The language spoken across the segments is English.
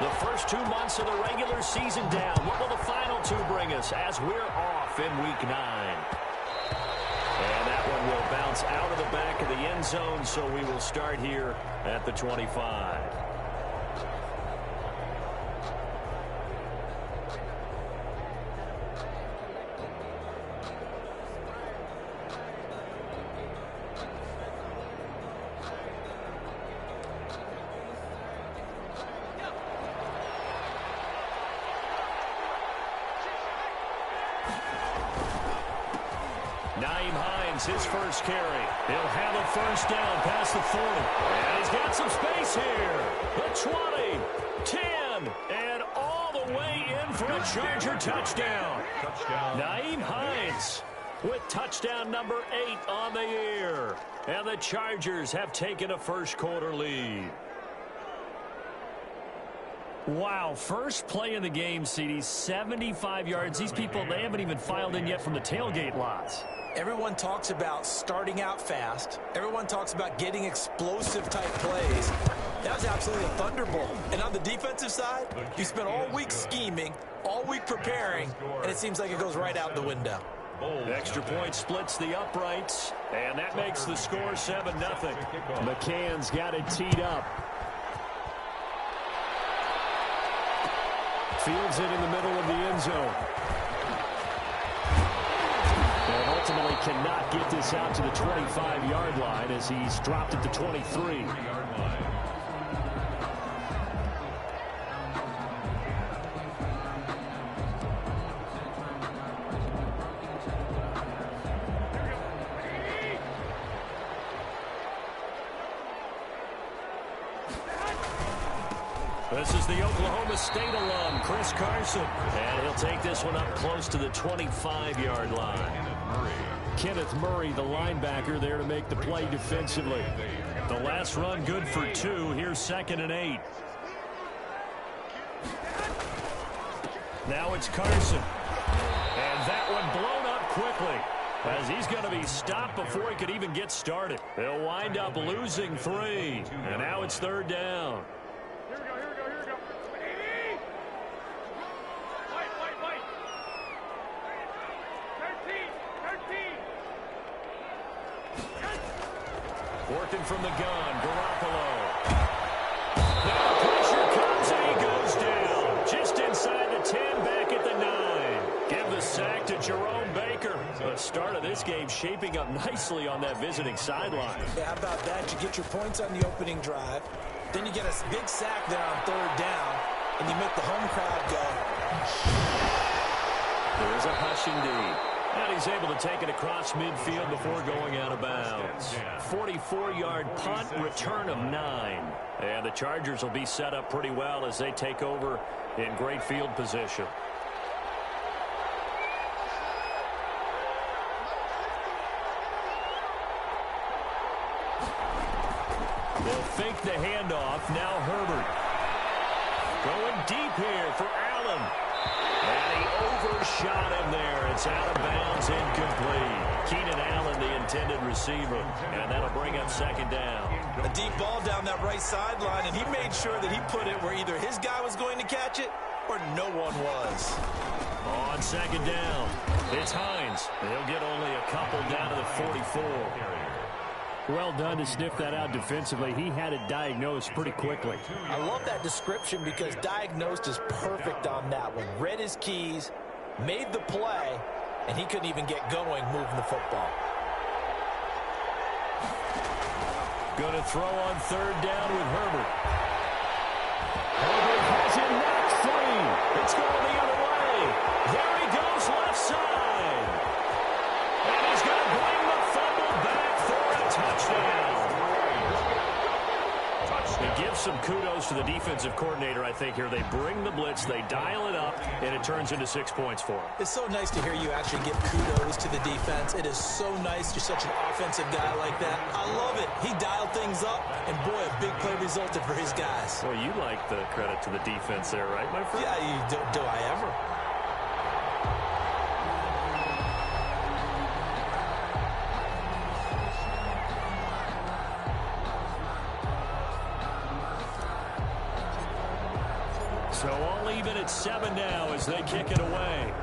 The first 2 months of the regular season down. What will the final 2 bring us as we're off in Week 9? And that one will bounce out of the back of the end zone, so we will start here at the 25. His first carry. He'll have a first down past the 40. And he's got some space here. The 20, 10, and all the way in for a Charger touchdown. Nyheim Hines with touchdown number 8 on the year. And the Chargers have taken a first quarter lead. Wow, first play in the game, CD, 75 yards. These people, they haven't even filed in yet from the tailgate lots. Everyone talks about starting out fast. Everyone talks about getting explosive-type plays. That was absolutely a thunderbolt. And on the defensive side, you spent all week scheming, all week preparing, and it seems like it goes right out the window. Extra point splits the uprights, and that makes the score 7-0. McCann's got it teed up. Fields it in the middle of the end zone. And ultimately cannot get this out to the 25-yard line as he's dropped at the 23. This is the Oklahoma State alum, Chris Carson. And he'll take this one up close to the 25-yard line. Kenneth Murray, the linebacker, there to make the play defensively. The last run good for 2. Here's 2nd and 8. Now it's Carson. And that one blown up quickly, as he's going to be stopped before he could even get started. They'll wind up losing 3. And now it's 3rd down. Working from the gun, Garoppolo. Now pressure comes and he goes down. Just inside the 10, back at the 9. Give the sack to Jerome Baker. The start of this game shaping up nicely on that visiting sideline. Yeah, how about that? You get your points on the opening drive. Then you get a big sack there on 3rd down. And you make the home crowd go. There's a hush indeed. And he's able to take it across midfield before going out of bounds. 44-yard punt, return of 9. And the Chargers will be set up pretty well as they take over in great field position. They'll fake the handoff. Now Herbert. Going deep here for Allen. And he overshot him there. It's out of bounds, incomplete. Keenan Allen, the intended receiver. And that'll bring up 2nd down. A deep ball down that right sideline, and he made sure that he put it where either his guy was going to catch it or no one was. On 2nd down, it's Hines. He'll get only a couple down to the 44. Well done to sniff that out defensively. He had it diagnosed pretty quickly. I love that description because diagnosed is perfect on that one. Read his keys, made the play, and he couldn't even get going moving the football. Going to throw on 3rd down with Herbert. Herbert has it knocked free. It's going the other way. There he goes, left side. And he's going to bring the fumble back for a touchdown. It gives some kudos to the defensive coordinator, I think, here. They bring the blitz, they dial it up, and it turns into 6 points for them. It's so nice to hear you actually give kudos to the defense. It is so nice. You're such an offensive guy like that. I love it. He dialed things up, and boy, a big play resulted for his guys. Well, you like the credit to the defense there, right, my friend? Yeah, do I ever? So all even at 7 now as they kick it away.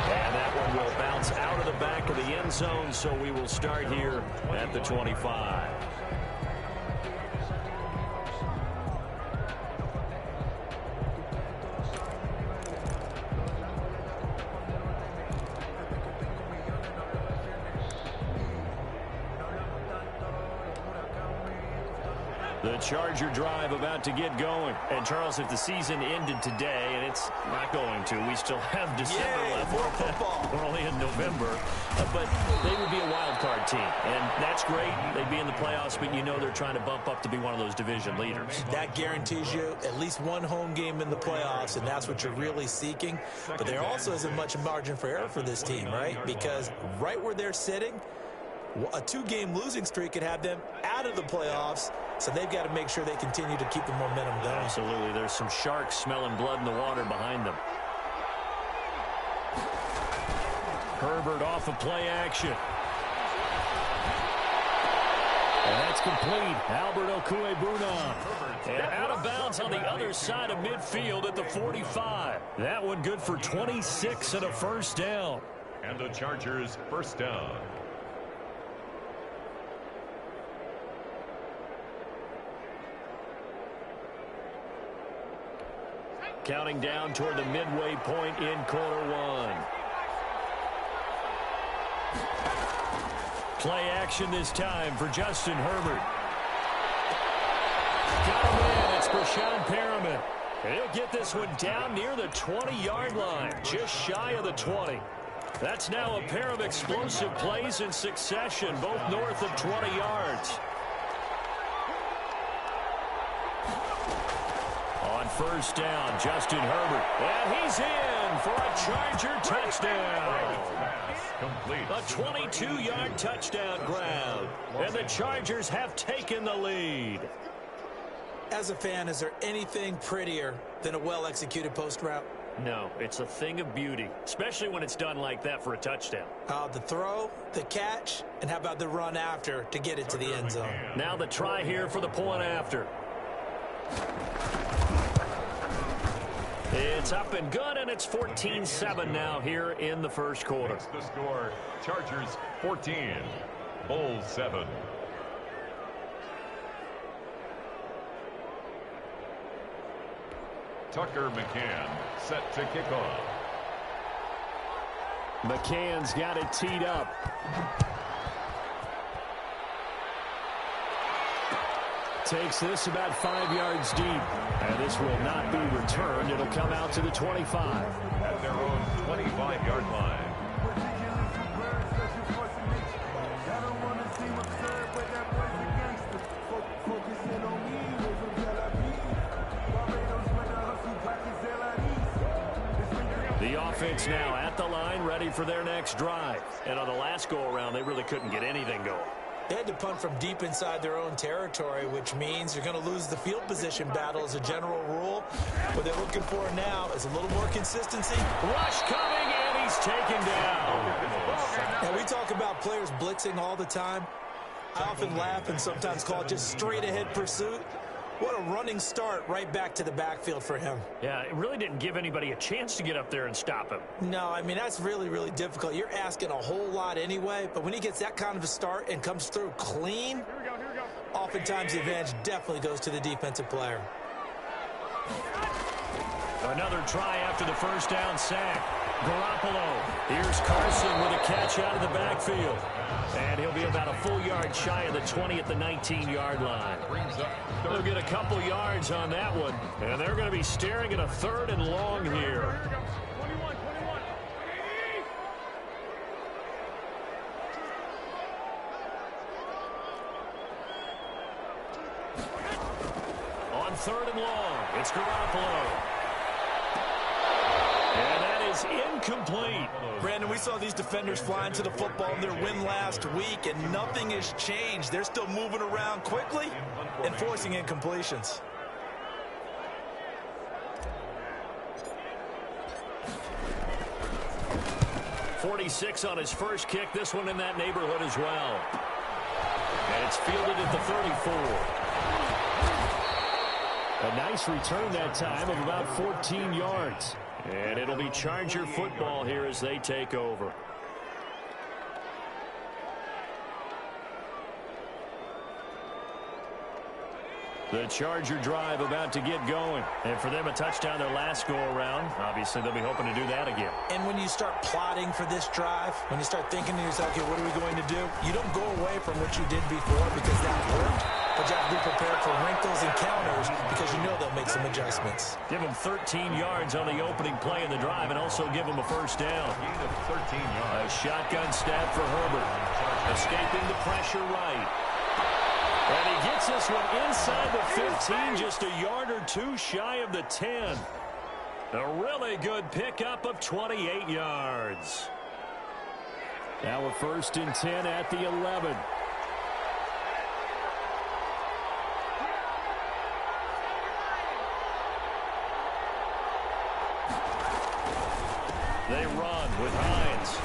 And that one will bounce out of the back of the end zone, so we will start here at the 25. The Charger drive about to get going. And, Charles, if the season ended today, and it's not going to, we still have December left. More football. We're only in November. But they would be a wild card team. And that's great. They'd be in the playoffs, but you know they're trying to bump up to be one of those division leaders. That guarantees you at least one home game in the playoffs, and that's what you're really seeking. But there also isn't much margin for error for this team, right? Because right where they're sitting, a 2-game losing streak could have them out of the playoffs, so they've got to make sure they continue to keep the momentum going. Absolutely. There's some sharks smelling blood in the water behind them. Herbert off of play action. And that's complete. Albert Okwuegbunam. And out of bounds on the other side of midfield at the 45. That one good for 26 and a first down. And the Chargers first down. Counting down toward the midway point in quarter one. Play action this time for Justin Herbert. Got him in. It's Brashad Perriman. He'll get this one down near the 20-yard line, just shy of the 20. That's now a pair of explosive plays in succession, both north of 20 yards. On first down, Justin Herbert. And he's in for a Charger touchdown. A 22-yard touchdown grab. And the Chargers have taken the lead. As a fan, is there anything prettier than a well-executed post route? No, it's a thing of beauty, especially when it's done like that for a touchdown. The throw, the catch, and how about the run after to get it to the end zone? Now the try here for the point after. It's up and good, and it's 14-7 now here in the first quarter. The score, Chargers 14, Bulls 7. Tucker McCann set to kick off. McCann's got it teed up. Takes this about 5 yards deep. And this will not be returned. It'll come out to the 25. At their own 25-yard line. The offense now at the line, ready for their next drive. And on the last go-around, they really couldn't get anything going. They had to punt from deep inside their own territory, which means you're going to lose the field position battle as a general rule. What they're looking for now is a little more consistency. Rush coming, and he's taken down. And we talk about players blitzing all the time. I often laugh and sometimes call it just straight-ahead pursuit. What a running start right back to the backfield for him. Yeah, it really didn't give anybody a chance to get up there and stop him. No, I mean, that's really, really difficult. You're asking a whole lot anyway, but when he gets that kind of a start and comes through clean, oftentimes the advantage definitely goes to the defensive player. Another try after the first down sack. Garoppolo. Here's Carson with a catch out of the backfield. And he'll be about a full yard shy of the 20 at the 19-yard line. They'll get a couple yards on that one. And they're going to be staring at a 3rd and long here. On 3rd and long, it's Garoppolo. And that is incomplete. Brandon, we saw these defenders flying to the football in their win last week, and nothing has changed. They're still moving around quickly and forcing incompletions. .46 on his first kick. This one in that neighborhood as well. And it's fielded at the 34. A nice return that time of about 14 yards. And it'll be Charger football here as they take over. The Charger drive about to get going. And for them, a touchdown their last go-around. Obviously, they'll be hoping to do that again. And when you start plotting for this drive, when you start thinking to yourself, okay, what are we going to do? You don't go away from what you did before because that worked. But you have to be prepared for wrinkles and counters because you know they'll make some adjustments. Give them 13 yards on the opening play in the drive and also give them a first down. 13 yards. A shotgun stab for Herbert. Escaping the pressure right. And he gets this one inside the 15, just a yard or two shy of the 10. A really good pickup of 28 yards. Now a 1st and 10 at the 11. They run with Hines.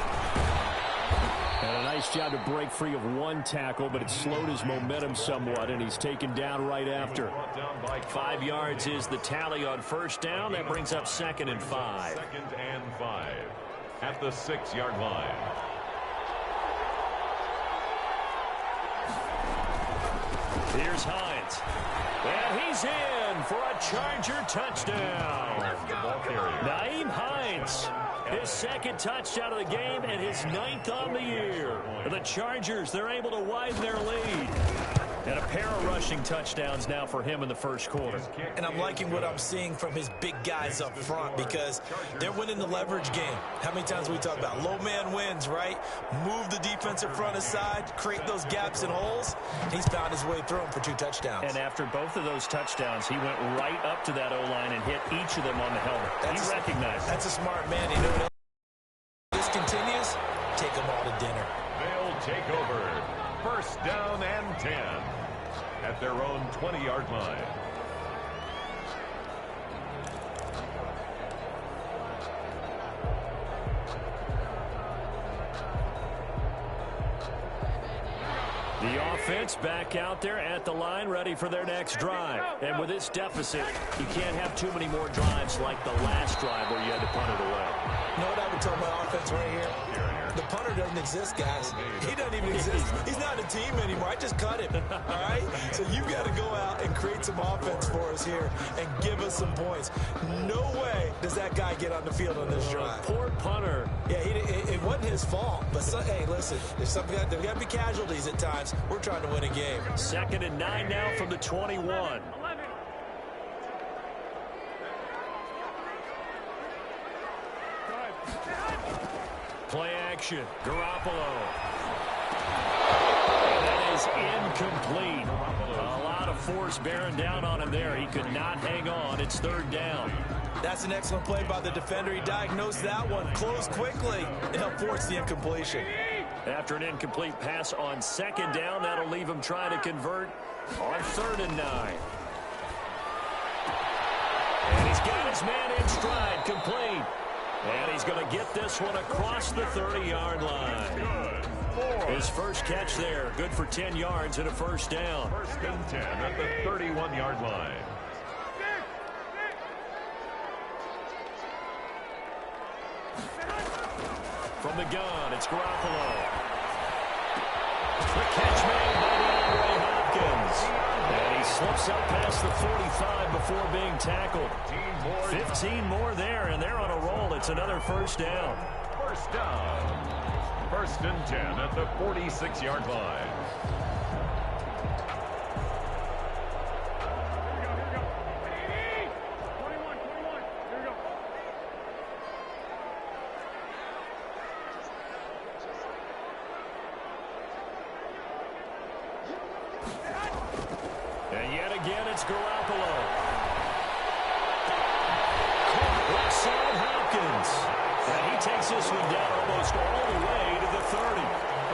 And a nice job to break free of one tackle, but it slowed his momentum somewhat, and he's taken down right after. 5 yards is the tally on first down. That brings up 2nd and 5. 2nd and 5 at the 6-yard line. Here's Hines. And he's in for a Charger touchdown. Nyheim Hines. His 2nd touchdown of the game and his 9th on the year. The Chargers, they're able to widen their lead. And a pair of rushing touchdowns now for him in the first quarter. And I'm liking what I'm seeing from his big guys up front because they're winning the leverage game. How many times we talk about low man wins, right? Move the defensive front aside, create those gaps and holes. He's found his way through them for 2 touchdowns. And after both of those touchdowns, he went right up to that O-line and hit each of them on the helmet. He recognized that's a smart man. You know what? This continues, take them all to dinner. They'll take over. 1st down and 10 at their own 20-yard line. The offense back out there at the line, ready for their next drive. And with this deficit, you can't have too many more drives like the last drive where you had to punt it away. You know what I would tell my offense right here? The punter doesn't exist, guys. He doesn't even exist. He's not a team anymore. I just cut him, all right? So you've got to go out and create some offense for us here and give us some points. No way does that guy get on the field on this drive. Poor punter. Yeah, it wasn't his fault. But, hey, listen, there's got to be casualties at times. We're trying to win a game. 2nd and 9 now from the 21. Play action. Garoppolo. And that is incomplete. A lot of force bearing down on him there. He could not hang on. It's 3rd down. That's an excellent play by the defender. He diagnosed that one, closed quickly, and helped force the incompletion. After an incomplete pass on 2nd down, that'll leave him trying to convert on 3rd and 9. And he's got his man in stride, complete. And he's going to get this one across the 30-yard line. His first catch there, good for 10 yards and a 1st down. 1st and 10 at the 31-yard line. From the gun, it's Garoppolo. The catch made by DeAndre Hopkins. And he slips up past the 45 before being tackled. 15 more there, and they're on a roll. It's another 1st down. 1st down. 1st and 10 at the 46-yard line. And yet again, it's Garoppolo. Left side, Hopkins. And he takes this one down almost all the way to the 30.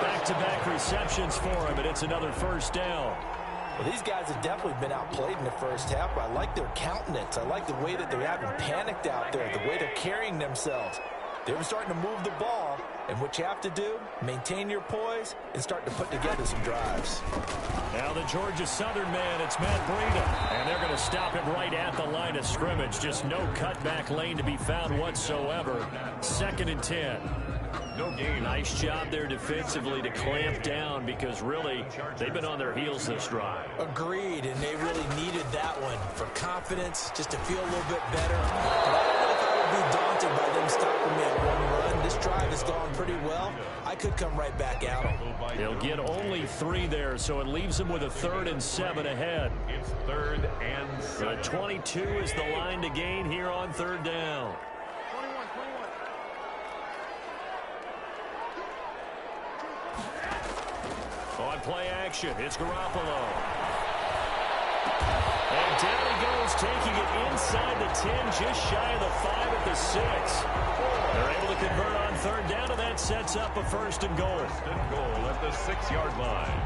Back-to-back receptions for him, and it's another 1st down. Well, these guys have definitely been outplayed in the first half, but I like their countenance. I like the way that they haven't panicked out there, the way they're carrying themselves. They were starting to move the ball, and what you have to do, maintain your poise and start to put together some drives. Now the Georgia Southern man, it's Matt Breida, and they're going to to stop him right at the line of scrimmage. Just no cutback lane to be found whatsoever. 2nd and 10. No gain. Nice job there defensively to clamp down because really they've been on their heels this drive. Agreed, and they really needed that one for confidence, just to feel a little bit better. But I don't know if I would be daunted by them stopping me at one run. This drive has gone pretty well. I could come right back out. He'll get only 3 there, so it leaves him with a 3rd and 7 ahead. It's 3rd and 7. The 22 is the line to gain here on 3rd down. On play action, it's Garoppolo. And down he goes, taking it inside the 10, just shy of the 5 at the 6. They're able to convert on 3rd down, and that sets up a 1st and goal. 1st and goal at the 6-yard line.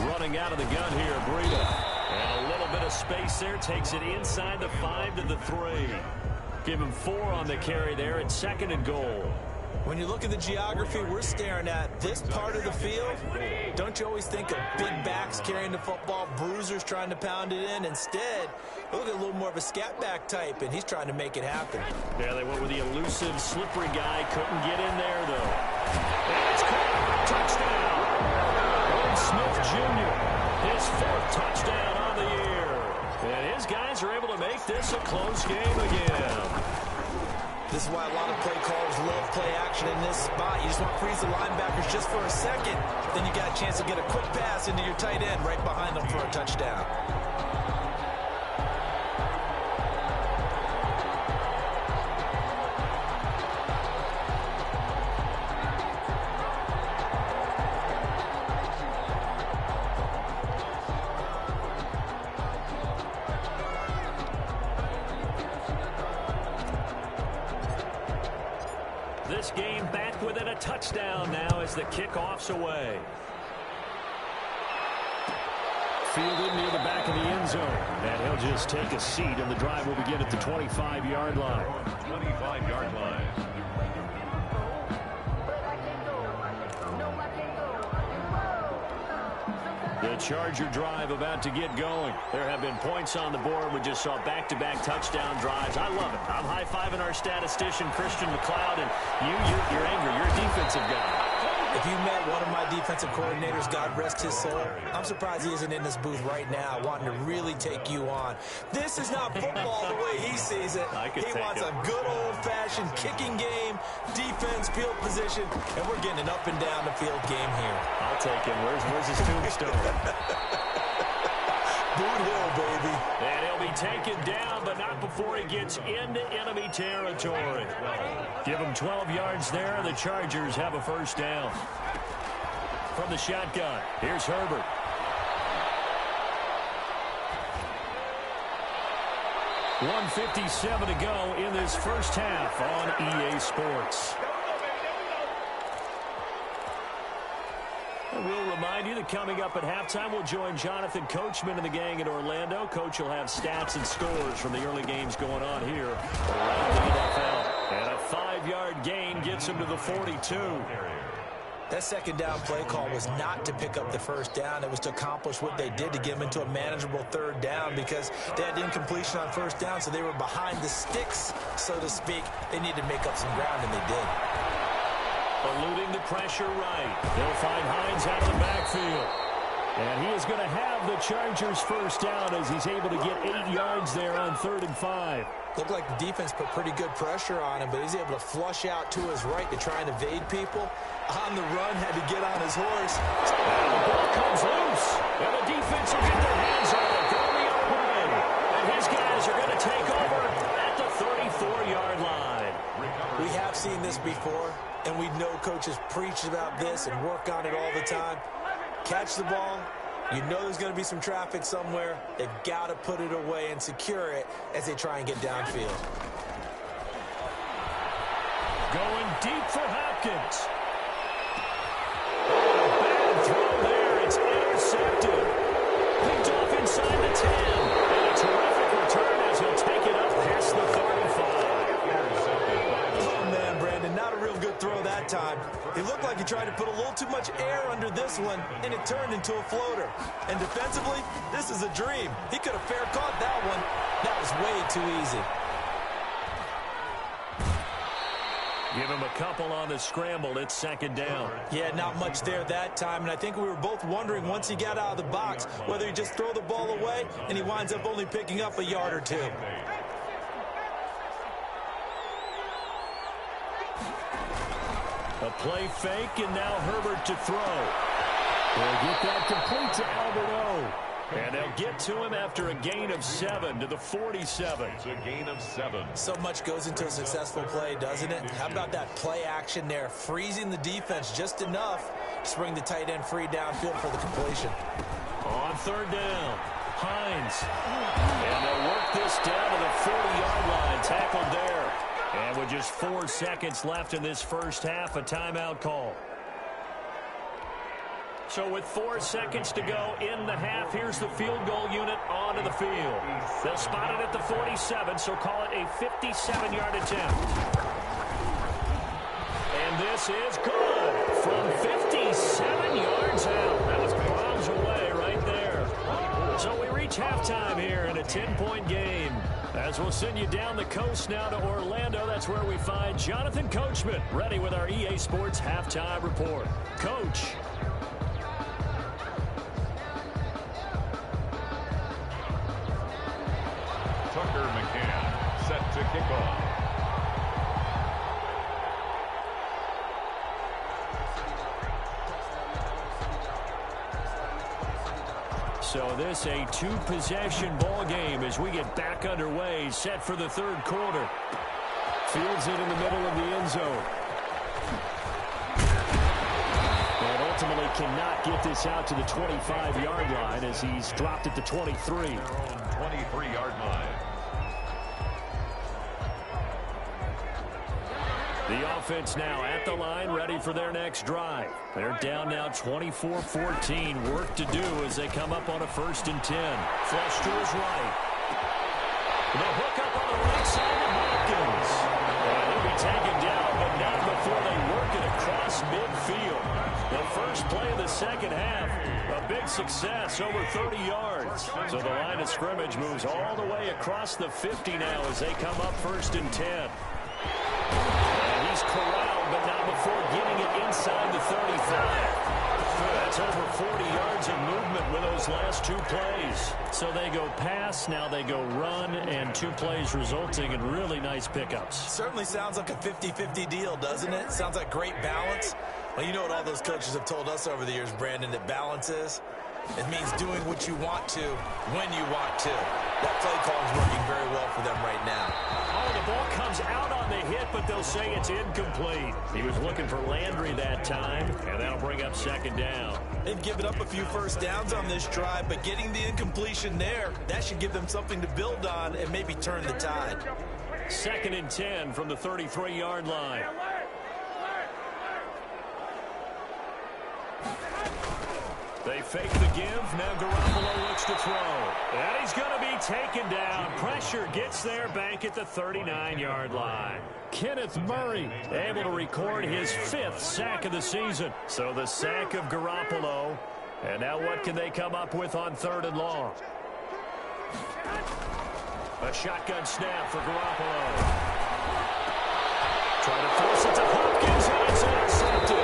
Running out of the gun here, Breida. And a little bit of space there, takes it inside the 5 to the 3. Give him 4 on the carry there at 2nd and goal. When you look at the geography we're staring at, this part of the field, don't you always think of big backs carrying the football, bruisers trying to pound it in? Instead, look at a little more of a scat back type, and he's trying to make it happen. Yeah, they went with the elusive, slippery guy. Couldn't get in there, though. And it's caught. Touchdown. Owen Smith Jr., his 4th touchdown on the year. And his guys are able to make this a close game again. This is why a lot of play callers love play action in this spot. You just want to freeze the linebackers just for a second. Then you got a chance to get a quick pass into your tight end right behind them for a touchdown. This game back within a touchdown now as the kickoff's away. Fielded near the back of the end zone. And he'll just take a seat, and the drive will begin at the 25-yard line. 25-yard line. The Charger drive about to get going. There have been points on the board. We just saw back-to-back touchdown drives. I love it. I'm high-fiving our statistician, Christian McLeod, and you're angry. You're a defensive guy. If you met one of my defensive coordinators, God rest his soul, I'm surprised he isn't in this booth right now wanting to really take you on. This is not football the way he sees it. He wants a good old-fashioned kicking game, defense, field position, and we're getting an up-and-down-the-field game here. I'll take him. Where's his tombstone? Boot Hill, baby. And he'll be taken down, but not before he gets into enemy territory. Give him 12 yards there, and the Chargers have a 1st down. From the shotgun, here's Herbert. .157 to go in this first half on EA Sports. We'll remind you that coming up at halftime, we'll join Jonathan Coachman and the gang in Orlando. Coach will have stats and scores from the early games going on here around the NFL. And a 5-yard gain gets him to the 42. That 2nd down play call was not to pick up the 1st down. It was to accomplish what they did to get them into a manageable 3rd down because they had incompletion on 1st down, so they were behind the sticks, so to speak. They needed to make up some ground, and they did. Eluding the pressure right. They'll find Hines out of the backfield. And he is going to have the Chargers 1st down as he's able to get 8 yards there on 3rd and 5. Looked like the defense put pretty good pressure on him, but he's able to flush out to his right to try and evade people. On the run, had to get on his horse. And the ball comes loose. And the defense will get their hands on it. Going the other way. And his guys are going to take over at the 34-yard line. We have seen this before, and we know coaches preach about this and work on it all the time. Catch the ball. You know there's going to be some traffic somewhere. They've got to put it away and secure it as they try and get downfield. Going deep for Hopkins. Bad throw there. It's intercepted. Picked off inside the 10. And a terrific return as he'll take it up past the 35. Intercepted by the good throw that time. It looked like he tried to put a little too much air under this one, and it turned into a floater. And defensively, this is a dream. He could have fair caught that one. That was way too easy. Give him a couple on the scramble. It's second down. Yeah, not much there that time, and I think we were both wondering once he got out of the box whether he just throw the ball away and he winds up only picking up a yard or two. A play fake, and now Herbert to throw. They'll get that complete to Alberto. And they'll get to him after a gain of 7 to the 47. It's a gain of 7. So much goes into a successful play, doesn't it? How about that play action there, freezing the defense just enough to bring the tight end free downfield for the completion. On third down, Hines. And they'll work this down to the 40-yard line, tackled there. And with just 4 seconds left in this first half, a timeout call. So with 4 seconds to go in the half, here's the field goal unit onto the field. They'll spot it at the 47, so call it a 57-yard attempt. And this is good from 57 yards out. That was bombs away right there. So we reach halftime here in a 10-point game. As we'll send you down the coast now to Orlando, that's where we find Jonathan Coachman ready with our EA Sports Halftime Report. Coach. Tucker McCann set to kick off. So this a 2-possession ball game as we get back underway, set for the third quarter. Fields it in the middle of the end zone. And ultimately cannot get this out to the 25-yard line as he's dropped at the 23. 23-yard line. The offense now at the line, ready for their next drive. They're down now 24-14. Work to do as they come up on a 1st and 10. Flush to his right. The hook up on the right side of Hopkins. And he'll be taken down, but not before they work it across midfield. The first play of the second half, a big success, over 30 yards. So the line of scrimmage moves all the way across the 50 now as they come up 1st and 10. He's corralled, but not before getting it inside the 35. That's over 40 yards of movement with those last 2 plays. So they go pass, now they go run, and 2 plays resulting in really nice pickups. Certainly sounds like a 50-50 deal, doesn't it? Sounds like great balance. Well, you know what all those coaches have told us over the years, Brandon, that balance is? It means doing what you want to when you want to. That play call is working very well for them right now. Oh, the ball comes out on the hit, but they'll say it's incomplete. He was looking for Landry that time, and that'll bring up 2nd down. They've given up a few first downs on this drive, but getting the incompletion there, that should give them something to build on and maybe turn the tide. 2nd and 10 from the 33-yard line. They fake the give. Now Garoppolo looks to throw. And he's going to be taken down. Pressure gets there back at the 39-yard line. Kenneth Murray able to record his 5th sack of the season. So the sack of Garoppolo. And now what can they come up with on 3rd and long? A shotgun snap for Garoppolo. Trying to force it to Hopkins, and it's intercepted.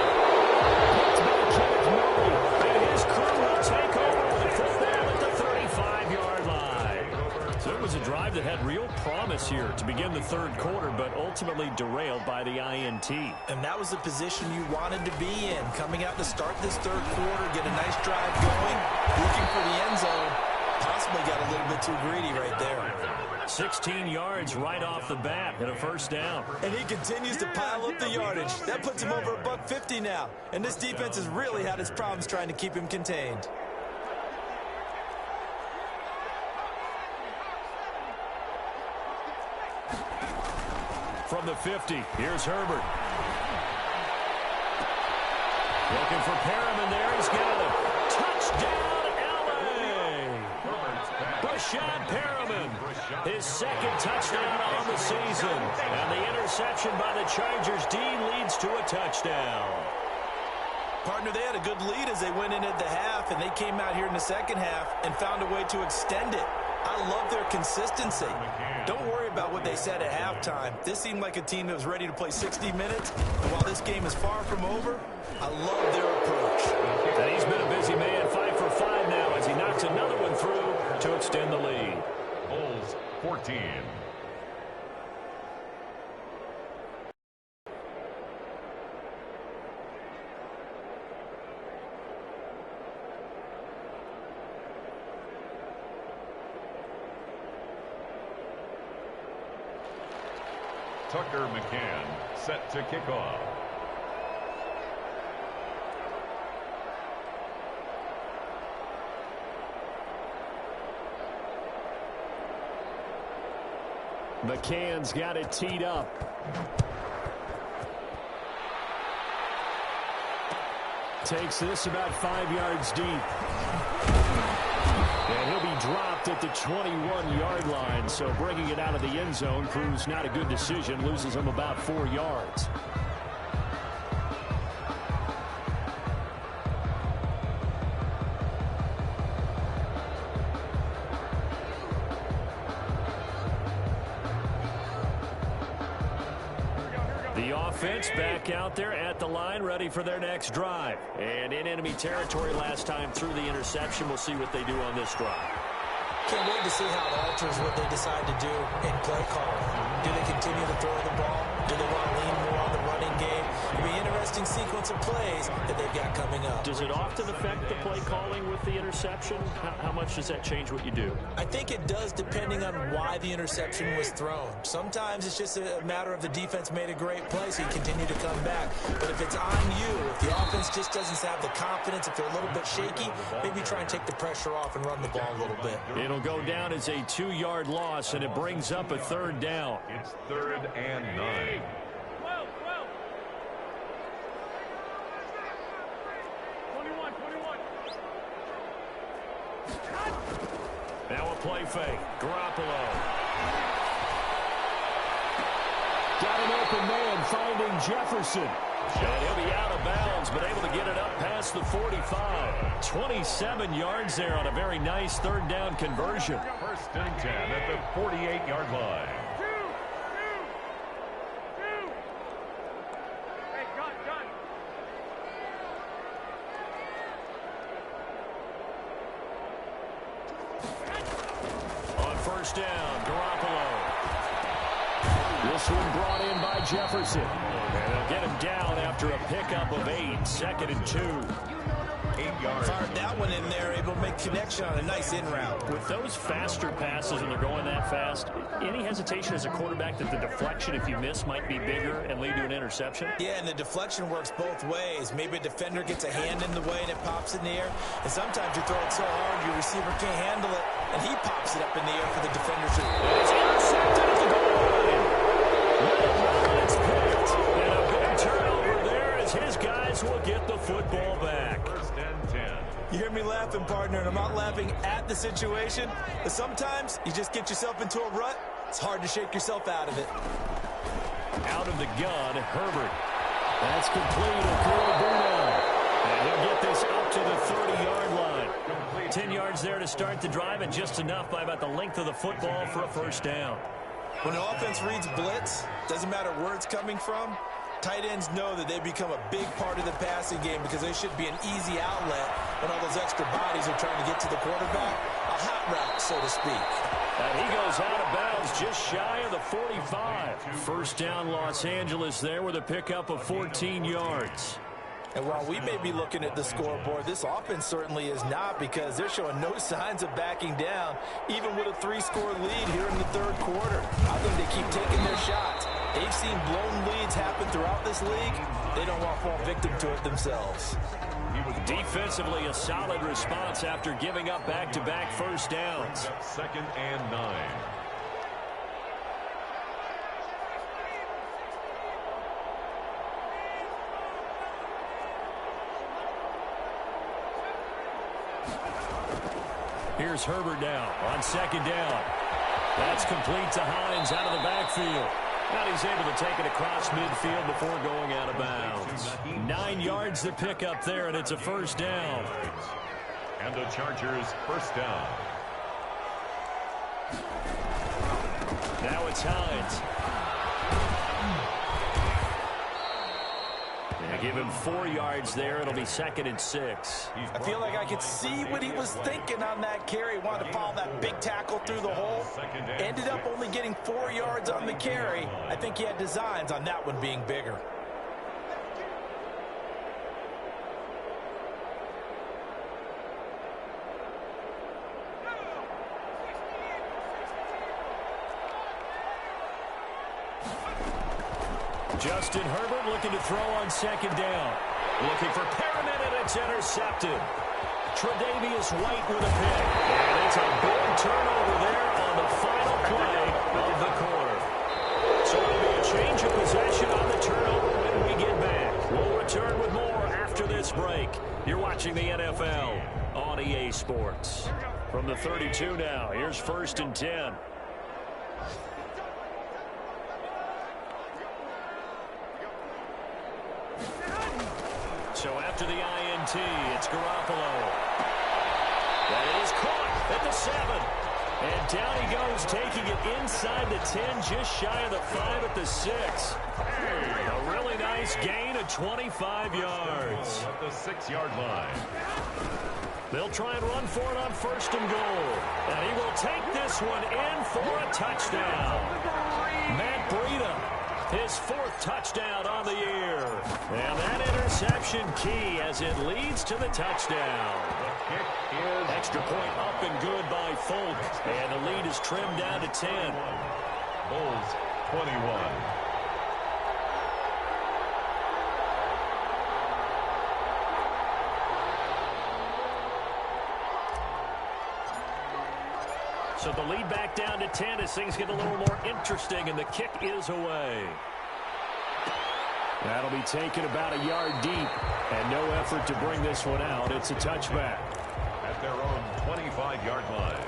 Picked by Kenneth Murray. And his crew will take over with a fourth down at the 35-yard line. So it was a drive that had real promise here to begin the 3rd quarter, but ultimately derailed by the INT. And that was the position you wanted to be in. Coming out to start this 3rd quarter, get a nice drive going, looking for the end zone. Possibly got a little bit too greedy right there. 16 yards right off the bat and a 1st down. And he continues to pile up the yardage. That puts him over $150 now. And this defense has really had its problems trying to keep him contained. From the 50, here's Herbert. Looking for Perriman there. He's got it. Touchdown, L.A. Brashad Perriman. His 2nd touchdown on the season. And the interception by the Chargers D leads pass to a touchdown. Partner, they had a good lead as they went into the half, and they came out here in the second half and found a way to extend it. I love their consistency. Don't worry about what they said at halftime. This seemed like a team that was ready to play 60 minutes. And while this game is far from over, I love their approach. And he's been a busy man, 5 for 5 now as he knocks another one through to extend the lead. Bulls 14. Tucker McCann set to kick off. McCann's got it teed up. Takes this about 5 yards deep. And he'll be dropped at the 21-yard line, so bringing it out of the end zone proves not a good decision, loses him about 4 yards. The offense back out there at the line, ready for their next drive. And in enemy territory last time through the interception. We'll see what they do on this drive. Can't wait to see how it alters what they decide to do in play calling. Do they continue to throw the ball? Do they want to lean more on the running game? It'll be an interesting sequence of plays that they've got coming up. Does it often affect the play calling with the interception? How much does that change what you do? I think it does, depending on why the interception was thrown. Sometimes it's just a matter of the defense made a great play, so you continue to come back. But if it's on you, if the offense just doesn't have the confidence, if they're a little bit shaky, maybe try and take the pressure off and run the ball a little bit. It'll go down as a 2-yard loss, and it brings up a third down. It's 3rd and 9. Now a play fake. Garoppolo. Got an open man finding Jefferson. And he'll be out of bounds, but able to get it up past the 45. 27 yards there on a very nice third down conversion. 1st and 10 at the 48-yard line. On 1st down, Garoppolo. This one brought in by Jefferson. And they'll get him down after a pickup of 8. 2nd and 2. 8 yards. Fired that one in there, able to make connection on a nice in route. With those faster passes when they're going that fast, any hesitation as a quarterback that the deflection, if you miss, might be bigger and lead to an interception? Yeah, and the deflection works both ways. Maybe a defender gets a hand in the way and it pops in the air. And sometimes you throw it so hard your receiver can't handle it, and he pops it up in the air for the defender to. It's intercepted at the goal line. It's picked. And a big turnover there as his guys will get the football back. 1st and 10. You hear me laughing, partner, and I'm not laughing at the situation, but sometimes you just get yourself into a rut. It's hard to shake yourself out of it. Out of the gun, Herbert. That's complete. And he'll get this up to the 30-yard line. 10 yards there to start the drive, and just enough by about the length of the football for a 1st down. When the offense reads blitz, doesn't matter where it's coming from, tight ends know that they become a big part of the passing game because they should be an easy outlet when all those extra bodies are trying to get to the quarterback. A hot route, so to speak. And he goes out of bounds just shy of the 45. 1st down, Los Angeles there with a pickup of 14 yards. And while we may be looking at the scoreboard, this offense certainly is not, because they're showing no signs of backing down, even with a 3-score lead here in the 3rd quarter. I think they keep taking their shots. They've seen blown leads happen throughout this league. They don't want to fall victim to it themselves. Defensively, a solid response after giving up back-to-back 1st downs. 2nd and 9. Here's Herbert now on 2nd down. That's complete to Hines out of the backfield. And he's able to take it across midfield before going out of bounds. 9 yards to pick up there, and it's a first down. And the Chargers first down. Now it's Hines. They give him 4 yards there. It'll be 2nd and 6. I feel like I could see what he was thinking on that carry. Wanted to follow that big tackle through the hole. Ended up only getting 4 yards on the carry. I think he had designs on that one being bigger. Justin Herbert looking to throw on 2nd down. Looking for Perriman, and it's intercepted. Tre'Davious White with a pick. And it's a big turnover there on the final play of the quarter. So it'll be a change of possession on the turnover when we get back. We'll return with more after this break. You're watching the NFL on EA Sports. From the 32 now, here's 1st and 10. So after the INT, it's Garoppolo. That is caught at the 7. And down he goes, taking it inside the 10, just shy of the 5 at the 6. A really nice gain of 25 yards. At the 6-yard line. They'll try and run for it on 1st and goal. And he will take this one in for a touchdown. Matt Breida. His 4th touchdown on the year. And that interception key as it leads to the touchdown. The kick is extra point up and good by Folk. And the lead is trimmed down to 10. Bulls 21. So the lead back down to 10 as things get a little more interesting, and the kick is away. That'll be taken about a yard deep, and no effort to bring this one out. It's a touchback. At their own 25-yard line.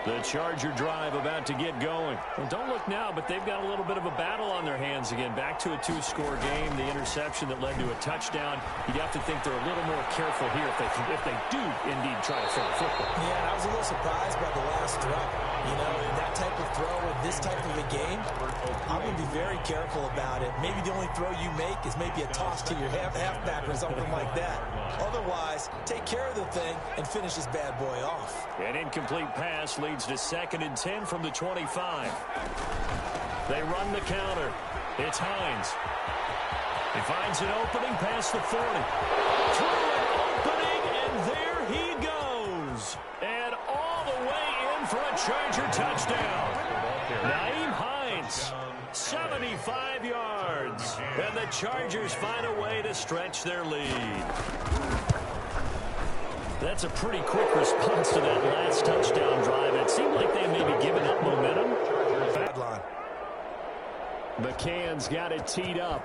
The Charger drive about to get going. Well, don't look now, but they've got a little bit of a battle on their hands again. Back to a 2-score game. The interception that led to a touchdown. You'd have to think they're a little more careful here if they do indeed try to throw the football. Yeah, I was a little surprised by the last throw. You know, in that type of throw in this type of a game, I'm going to be very careful about it. Maybe the only throw you make is maybe a toss to your halfback or something like that. Otherwise, take care of the thing and finish this bad boy off. An incomplete pass leads to 2nd and 10 from the 25. They run the counter. It's Hines. He finds an opening past the 40. Through an opening, and there he goes. And all the way in for a Charger touchdown. Nyheim Hines, 75 yards. And the Chargers find a way to stretch their lead. That's a pretty quick response to that last touchdown drive. It seemed like they may be giving up momentum. McCann's got it teed up.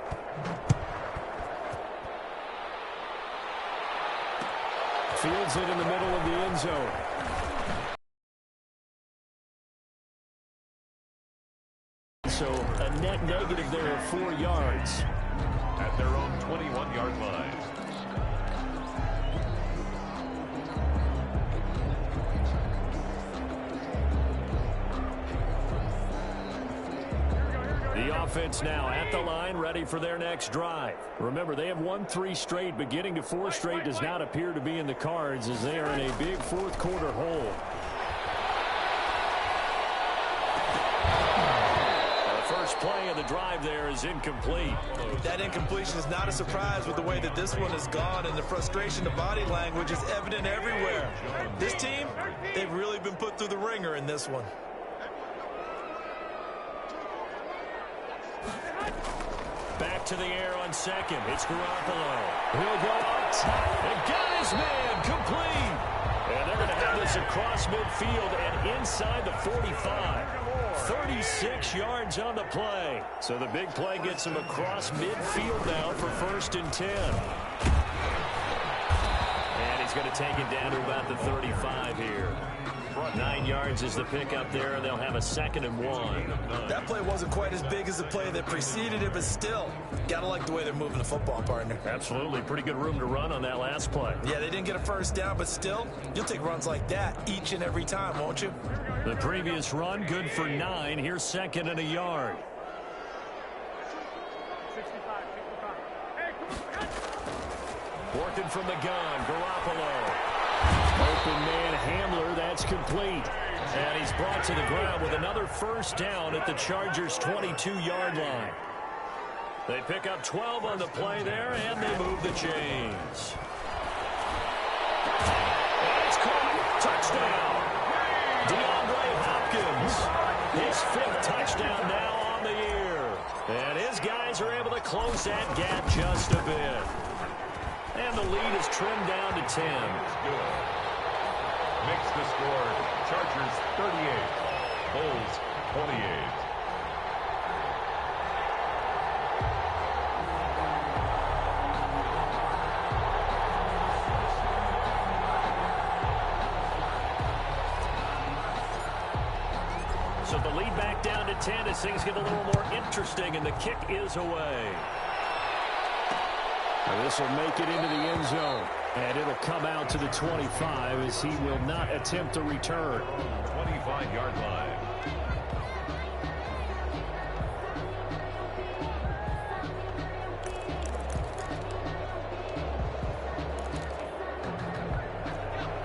Fields it in the middle of the end zone. So a net negative there of 4 yards. At their own 21-yard line. The offense now at the line, ready for their next drive. Remember, they have won 3 straight, but getting to 4 straight does not appear to be in the cards as they are in a big 4th quarter hole. The first play of the drive there is incomplete. That incompletion is not a surprise with the way that this one has gone, and the frustration, the body language is evident everywhere. This team, they've really been put through the ringer in this one. Back to the air on second. It's Garoppolo. He'll go up top and got his man complete. And they're going to have this across midfield and inside the 45. 36 yards on the play. So the big play gets him across midfield now for 1st and 10. And he's going to take it down to about the 35 here. 9 yards is the pickup there, and they'll have a 2nd and 1. That play wasn't quite as big as the play that preceded it, but still, gotta like the way they're moving the football, partner. Absolutely. Pretty good room to run on that last play. Yeah, they didn't get a first down, but still, you'll take runs like that each and every time, won't you? The previous run, good for 9. Here's 2nd and a yard. Working from the gun, Garoppolo. Open man Hamler, that's complete. And he's brought to the ground with another first down at the Chargers' 22-yard line. They pick up 12 on the play there, and they move the chains. And it's caught. Touchdown. DeAndre Hopkins. His 5th touchdown now on the year. And his guys are able to close that gap just a bit. And the lead is trimmed down to 10. Makes the score Chargers 38, Bulls 28. So the lead back down to 10 as things get a little more interesting, and the kick is away. This will make it into the end zone, and it'll come out to the 25 as he will not attempt a return. 25-yard line.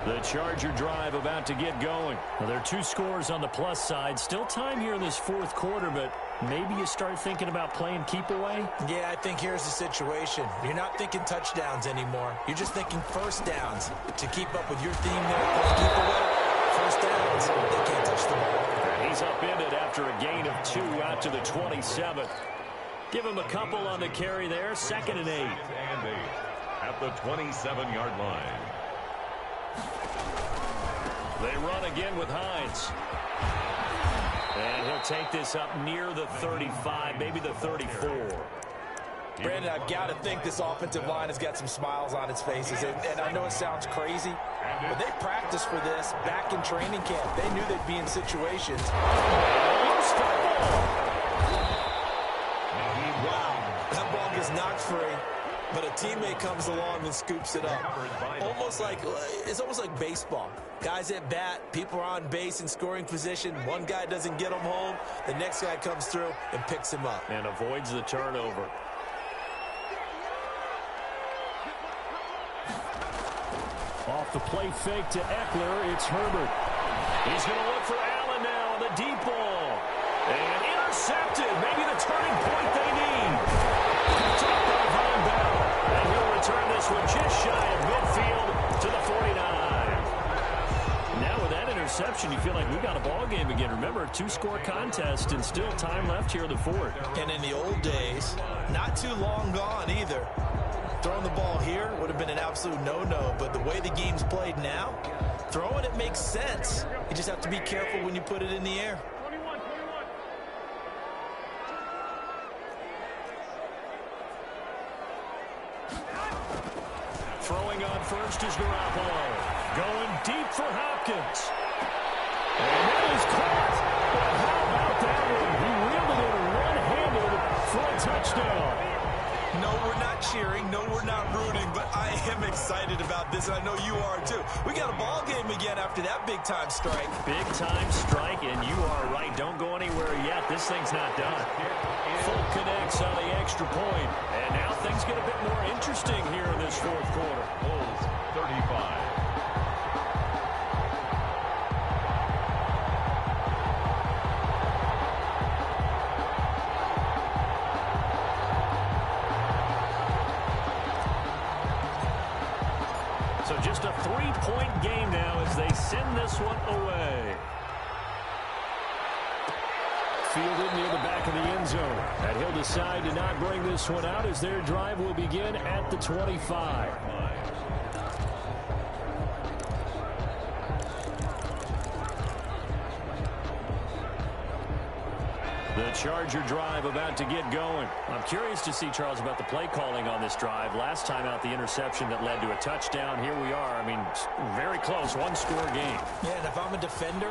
The Charger drive about to get going. Well, there are 2 scores on the plus side. Still time here in this 4th quarter, but maybe you start thinking about playing keep away? Yeah, I think here's the situation. You're not thinking touchdowns anymore. You're just thinking first downs. To keep up with your theme there, keep away, first downs, they can't touch the ball. And he's upended after a gain of 2 out to the 27. Give him a couple on the carry there, 2nd and 8. And 8 at the 27-yard line. They run again with Hines. And he'll take this up near the 35, maybe the 34. Brandon, I've got to think this offensive line has got some smiles on its faces. And I know it sounds crazy, but they practiced for this back in training camp. They knew they'd be in situations. Wow, that ball gets knocked free. But a teammate comes along and scoops it up. It's almost like baseball. Guys at bat, people are on base in scoring position. One guy doesn't get him home. The next guy comes through and picks him up. And avoids the turnover. Off the play fake to Eckler, it's Herbert. He's going to look for Allen now on the deep ball. And intercepted. Maybe the turning point they need. Picked up by Von Bell. And he'll return this one just shy of midfield to the 49. Now with that interception, you feel like we've got a ball game again. Remember, a 2-score contest and still time left here in the 4th. And in the old days, not too long gone either. Throwing the ball here would have been an absolute no-no, but the way the game's played now, throwing it makes sense. You just have to be careful when you put it in the air. Throwing on first is Garoppolo. Going deep for Hopkins. And that is caught. But how about that one? He reeled it in one-handed for a touchdown. No, we're not cheering. No, we're not rooting. But I am excited about this, and I know you are too. We got a ball game again after that big-time strike. Big-time strike, and you are right. Don't go anywhere yet. This thing's not done. Full connects on the extra point. And now things get a bit more interesting here in this 4th quarter. Bulls 35. Just a 3-point game now as they send this one away. Fielded near the back of the end zone. And he'll decide to not bring this one out as their drive will begin at the 25. The Charger drive about to get going. I'm curious to see, Charles, about the play calling on this drive. Last time out, the interception that led to a touchdown. Here we are. I mean, very close, one-score game. Yeah, and if I'm a defender,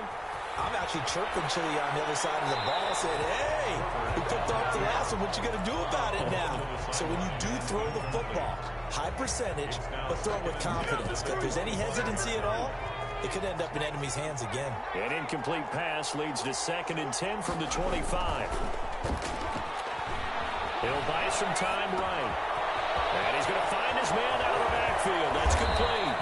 I'm actually chirping Chili on the other side of the ball, saying, hey, we picked off the last one. What you going to do about it now? So when you do throw the football, high percentage, but throw it with confidence. If there's any hesitancy at all, it could end up in enemy's hands again. An incomplete pass leads to 2nd and 10 from the 25. He'll buy some time right. And he's going to find his man out of the backfield. That's complete.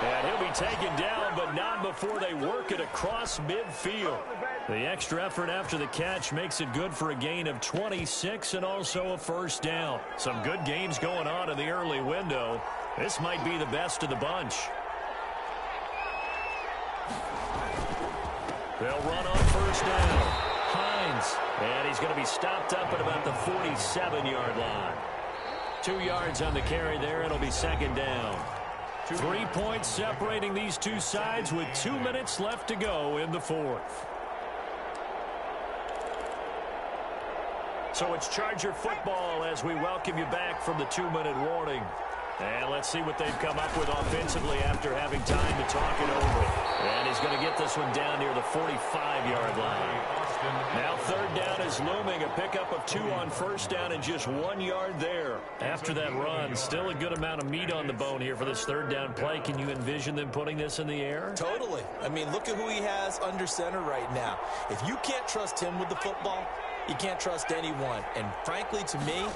And he'll be taken down, but not before they work it across midfield. The extra effort after the catch makes it good for a gain of 26 and also a first down. Some good games going on in the early window. This might be the best of the bunch. They'll run on first down. Hines. And he's going to be stopped up at about the 47-yard line. 2 yards on the carry there. It'll be 2nd down. 3 points separating these two sides with 2 minutes left to go in the 4th. So it's Charger football as we welcome you back from the 2-minute warning. And let's see what they've come up with offensively after having time to talk it over. And he's going to get this one down near the 45-yard line. Now 3rd down is looming. A pickup of 2 on first down and just 1 yard there. After that run, still a good amount of meat on the bone here for this 3rd down play. Can you envision them putting this in the air? Totally. I mean, look at who he has under center right now. If you can't trust him with the football, you can't trust anyone. And frankly, to me,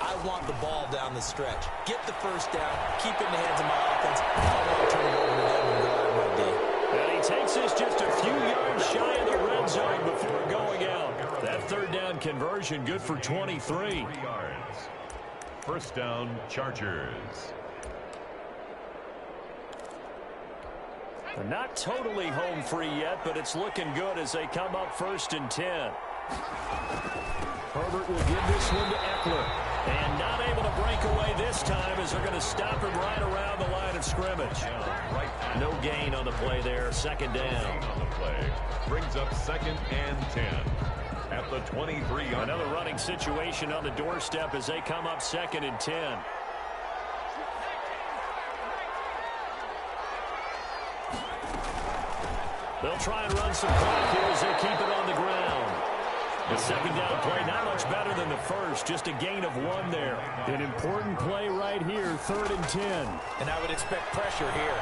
I want the ball down the stretch. Get the first down, keep it in the hands of my offense. I don't want to turn it over to them and go out of my day. And he takes this just a few yards shy of the red zone before going out. That 3rd down conversion good for 23. 3 yards. First down, Chargers. They're not totally home free yet, but it's looking good as they come up 1st and 10. Herbert will give this one to Eckler. And not able to break away this time as they're going to stop him right around the line of scrimmage. No gain on the play there. 2nd down. On the play. Brings up 2nd and 10. At the 23-yard. Another running situation on the doorstep as they come up 2nd and 10. They'll try and run some clock here as they keep it on the ground. The 2nd down play, not much better than the first. Just a gain of 1 there. An important play right here, 3rd and 10. And I would expect pressure here.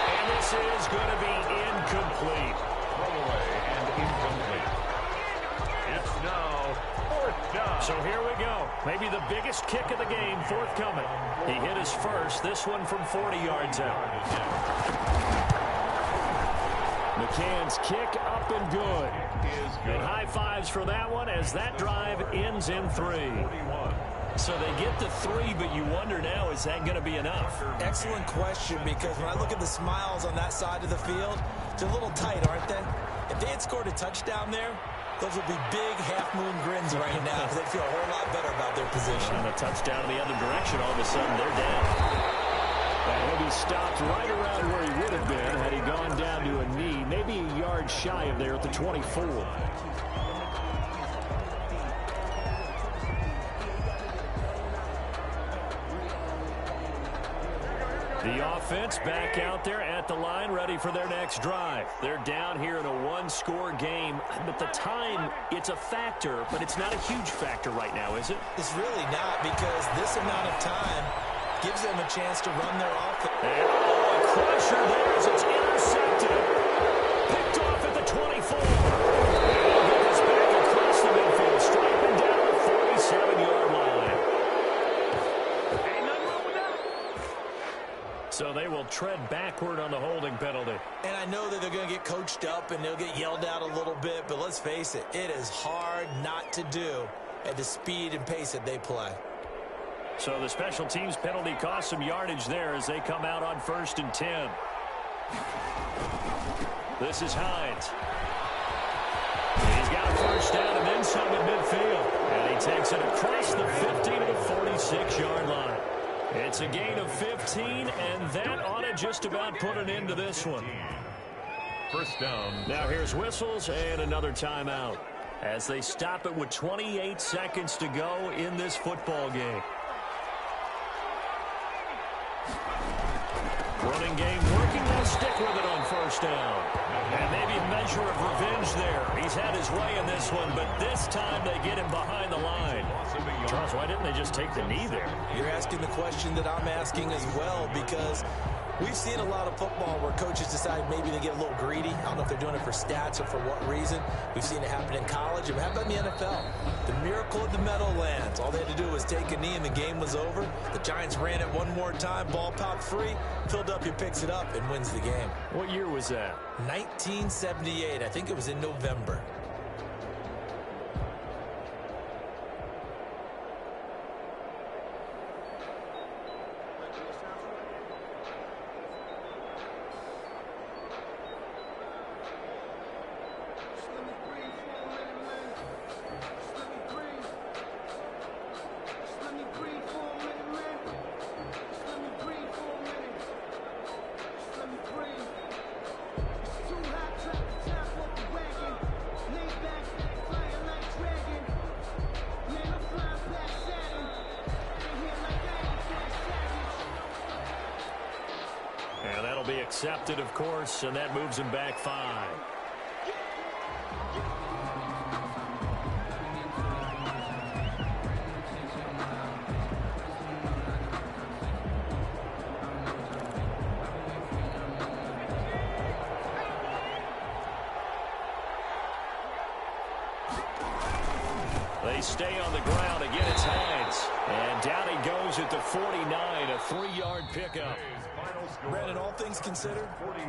And this is going to be incomplete. Throwaway and incomplete. It's now 4th down. So here we go. Maybe the biggest kick of the game forthcoming. He hit his first, this one from 40 yards out. McCann's kick up and good. And high fives for that one as that drive ends in 3. So they get to 3, but you wonder now, is that going to be enough? Excellent question, because when I look at the smiles on that side of the field, they're a little tight, aren't they? If they had scored a touchdown there, those would be big half-moon grins right now because they feel a whole lot better about their position. And a touchdown in the other direction, all of a sudden they're down. And he'll be stopped right around where he would have been had he gone down to a knee, maybe a yard shy of there at the 24. The offense back out there at the line, ready for their next drive. They're down here in a 1-score game, but the time, it's a factor, but it's not a huge factor right now, is it? It's really not, because this amount of time gives them a chance to run their offense. And a crusher there as it's intercepted. Picked off at the 24. And he'll get this back across the midfield, striping down the 47-yard line. Ain't nothing wrong with that. So they will tread backward on the holding penalty. And I know that they're going to get coached up and they'll get yelled out a little bit, but let's face it, it is hard not to do at the speed and pace that they play. So the special teams penalty cost some yardage there as they come out on 1st and 10. This is Hines. He's got a first down and then some at midfield. And he takes it across the 50 to the 46-yard line. It's a gain of 15, and that ought to just about put an end to this one. First down. Now here's whistles and another timeout as they stop it with 28 seconds to go in this football game. Running game working. They'll stick with it on first down. And maybe a measure of revenge there. He's had his way in this one, but this time they get him behind the line. Charles, why didn't they just take the knee there? You're asking the question that I'm asking as well, because we've seen a lot of football where coaches decide maybe to get a little greedy. I don't know if they're doing it for stats or for what reason. We've seen it happen in college. It happened in the NFL. The miracle of the Meadowlands. All they had to do was take a knee and the game was over. The Giants ran it one more time. Ball popped free. Philadelphia picks it up and wins the game. What year was that? 1978. I think it was in November. And that'll be accepted, of course, and that moves him back 5. They stay on the ground. Again, it's Hines. And down he goes at the 49, a 3-yard pickup. Brandon, all things considered,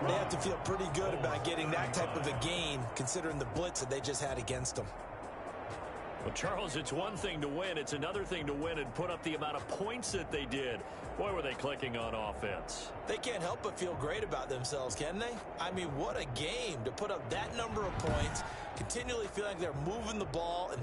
they have to feel pretty good about getting that type of a gain, considering the blitz that they just had against them. Well, Charles, it's one thing to win. It's another thing to win and put up the amount of points that they did. Boy, were they clicking on offense. They can't help but feel great about themselves, can they? I mean, what a game to put up that number of points, continually feeling like they're moving the ball and